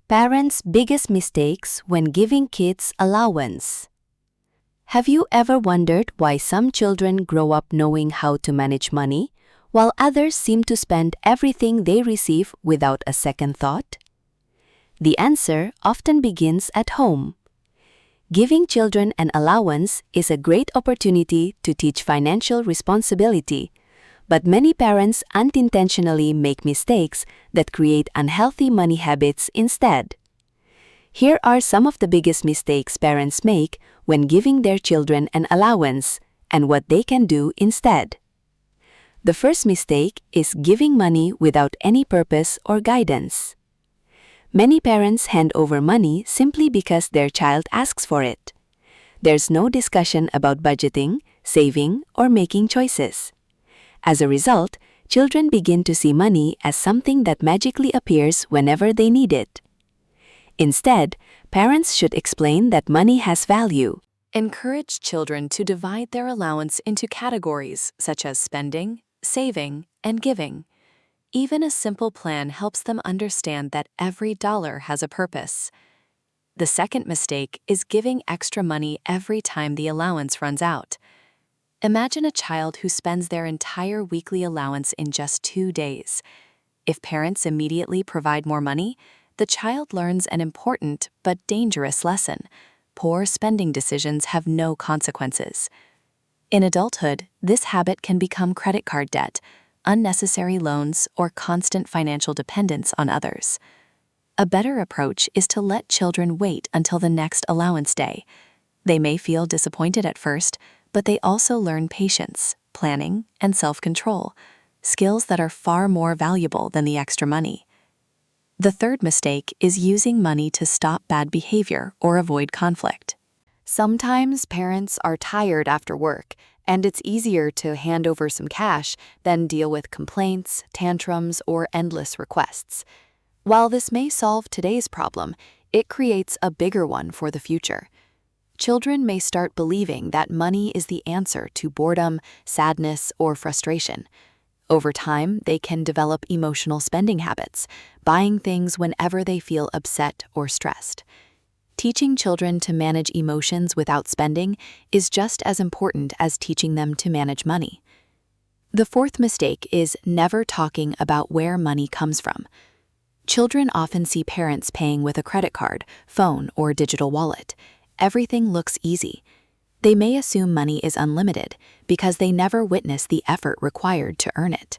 Parents' biggest mistakes when giving kids allowance. Have you ever wondered why some children grow up knowing how to manage money, while others seem to spend everything they receive without a second thought? The answer often begins at home. Giving children an allowance is a great opportunity to teach financial responsibility, but many parents unintentionally make mistakes that create unhealthy money habits instead. Here are some of the biggest mistakes parents make when giving their children an allowance and what they can do instead. The first mistake is giving money without any purpose or guidance. Many parents hand over money simply because their child asks for it. There's no discussion about budgeting, saving, or making choices. As a result, children begin to see money as something that magically appears whenever they need it. Instead, parents should explain that money has value. Encourage children to divide their allowance into categories such as spending, saving, and giving. Even a simple plan helps them understand that every dollar has a purpose. The second mistake is giving extra money every time the allowance runs out. Imagine a child who spends their entire weekly allowance in just 2 days. If parents immediately provide more money, the child learns an important but dangerous lesson. Poor spending decisions have no consequences. In adulthood, this habit can become credit card debt, unnecessary loans, or constant financial dependence on others. A better approach is to let children wait until the next allowance day. They may feel disappointed at first, but they also learn patience, planning, and self-control, skills that are far more valuable than the extra money. The third mistake is using money to stop bad behavior or avoid conflict. Sometimes parents are tired after work, and it's easier to hand over some cash than deal with complaints, tantrums, or endless requests. While this may solve today's problem, it creates a bigger one for the future. Children may start believing that money is the answer to boredom, sadness, or frustration. Over time, they can develop emotional spending habits, buying things whenever they feel upset or stressed. Teaching children to manage emotions without spending is just as important as teaching them to manage money. The fourth mistake is never talking about where money comes from. Children often see parents paying with a credit card, phone, or digital wallet. Everything looks easy. They may assume money is unlimited because they never witness the effort required to earn it.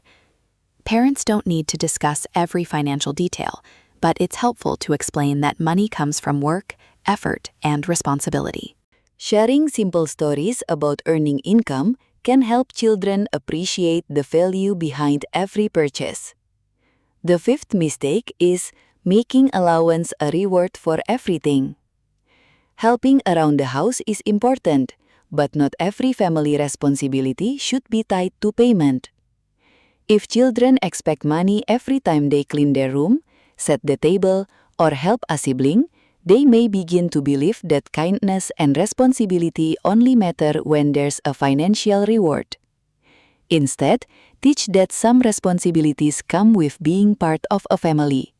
Parents don't need to discuss every financial detail, but it's helpful to explain that money comes from work, effort, and responsibility. Sharing simple stories about earning income can help children appreciate the value behind every purchase. The fifth mistake is making allowance a reward for everything. Helping around the house is important, but not every family responsibility should be tied to payment. If children expect money every time they clean their room, set the table, or help a sibling, they may begin to believe that kindness and responsibility only matter when there's a financial reward. Instead, teach that some responsibilities come with being part of a family.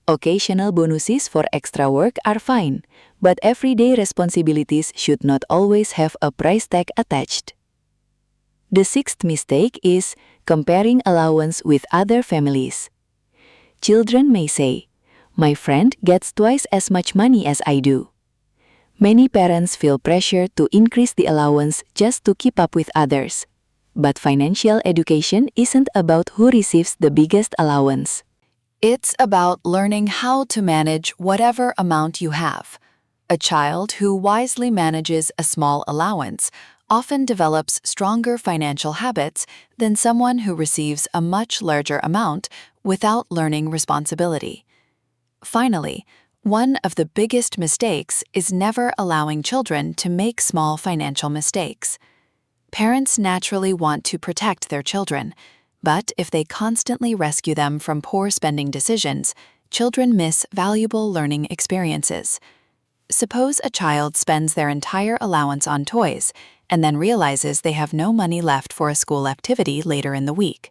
Occasional bonuses for extra work are fine, but everyday responsibilities should not always have a price tag attached. The sixth mistake is comparing allowance with other families. Children may say, "My friend gets twice as much money as I do." Many parents feel pressure to increase the allowance just to keep up with others. But financial education isn't about who receives the biggest allowance. It's about learning how to manage whatever amount you have. A child who wisely manages a small allowance often develops stronger financial habits than someone who receives a much larger amount without learning responsibility. Finally, one of the biggest mistakes is never allowing children to make small financial mistakes. Parents naturally want to protect their children, but if they constantly rescue them from poor spending decisions, children miss valuable learning experiences. Suppose a child spends their entire allowance on toys and then realizes they have no money left for a school activity later in the week.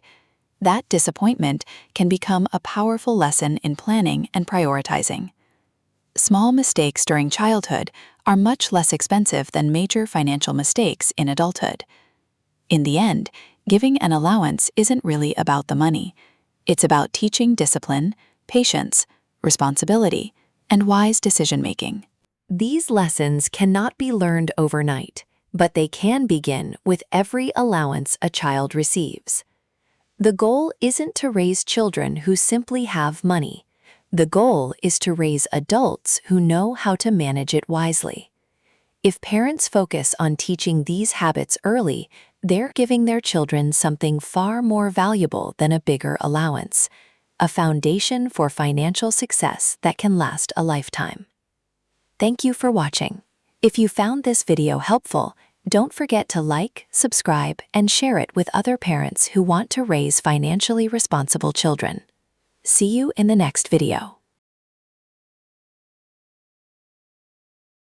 That disappointment can become a powerful lesson in planning and prioritizing. Small mistakes during childhood are much less expensive than major financial mistakes in adulthood. In the end, giving an allowance isn't really about the money. It's about teaching discipline, patience, responsibility, and wise decision-making. These lessons cannot be learned overnight, but they can begin with every allowance a child receives. The goal isn't to raise children who simply have money. The goal is to raise adults who know how to manage it wisely. If parents focus on teaching these habits early, they're giving their children something far more valuable than a bigger allowance, a foundation for financial success that can last a lifetime. Thank you for watching. If you found this video helpful, don't forget to like, subscribe, and share it with other parents who want to raise financially responsible children. See you in the next video.